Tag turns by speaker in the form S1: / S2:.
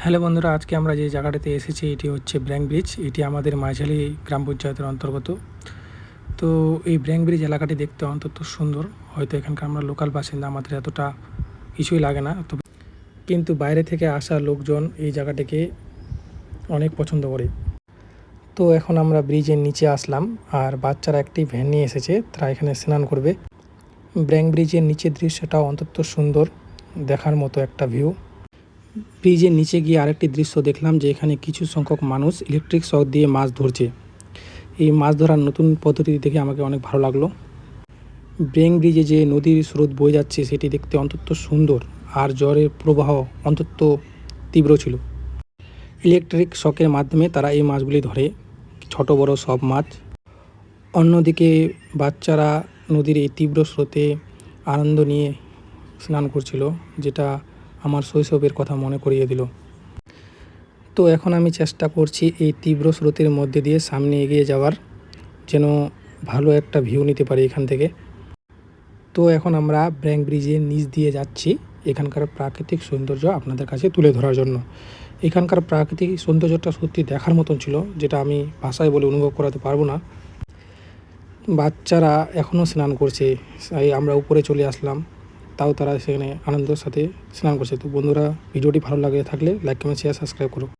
S1: Hello বন্ধুরা, আজকে আমরা যে জায়গাটাতে এসেছি এটি হচ্ছে ব্র্যাং ব্রিজ। এটি আমাদের মাঝালি গ্রাম পঞ্চায়েতের অন্তর্গত। তো এই ব্র্যাং ব্রিজ এলাকাটি দেখতে অন্তত সুন্দর। হয়তো এখানকার আমরা লোকাল বাসিন্দা, আমাদের এতটা কিছুই লাগে না, তবে কিন্তু বাইরে থেকে আসা লোকজন এই জায়গাটিকে অনেক পছন্দ করে। তো এখন আমরা ব্রিজের নিচে আসলাম, আর বাচ্চারা একটি ভ্যান নিয়ে এসেছে, তারা এখানে স্নান করবে। ব্র্যাং ব্রিজের নিচের দৃশ্যটা অন্তত সুন্দর, দেখার মতো একটা ভিউ। ব্রিজের নিচে গিয়ে আরেকটি দৃশ্য দেখলাম যে এখানে কিছু সংখ্যক মানুষ ইলেকট্রিক শক দিয়ে মাছ ধরছে। এই মাছ ধরার নতুন পদ্ধতি দেখে আমাকে অনেক ভালো লাগলো। ব্র্যাং ব্রিজে যে নদীর স্রোত বয়ে যাচ্ছে সেটি দেখতে অন্তত সুন্দর, আর জলের প্রবাহ অন্তত তীব্র ছিল। ইলেকট্রিক শকের মাধ্যমে তারা এই মাছগুলি ধরে, ছোট বড় সব মাছ। অন্যদিকে বাচ্চারা নদীর এই তীব্র স্রোতে আনন্দ নিয়ে স্নান করছিল, যেটা আমার শৈশবের কথা মনে করিয়ে দিল। তো এখন আমি চেষ্টা করছি এই তীব্র স্রোতের মধ্যে দিয়ে সামনে এগিয়ে যাওয়ার, যেন ভালো একটা ভিউ নিতে পারি এখান থেকে। তো এখন আমরা ব্র্যাং ব্রিজের নিচ দিয়ে যাচ্ছি এখানকার প্রাকৃতিক সৌন্দর্য আপনাদের কাছে তুলে ধরার জন্য। এখানকার প্রাকৃতিক সৌন্দর্যটা সত্যি দেখার মতন ছিল, যেটা আমি ভাষায় বলে অনুভব করাতে পারবো না। বাচ্চারা এখনও স্নান করছে, তাই আমরা উপরে চলে আসলাম, তাও তারা সেখানে আনন্দের সাথে স্নান করছে। তো বন্ধুরা, ভিডিওটি ভালো লাগে থাকলে লাইক, কমেন্ট, শেয়ার, সাবস্ক্রাইব করো।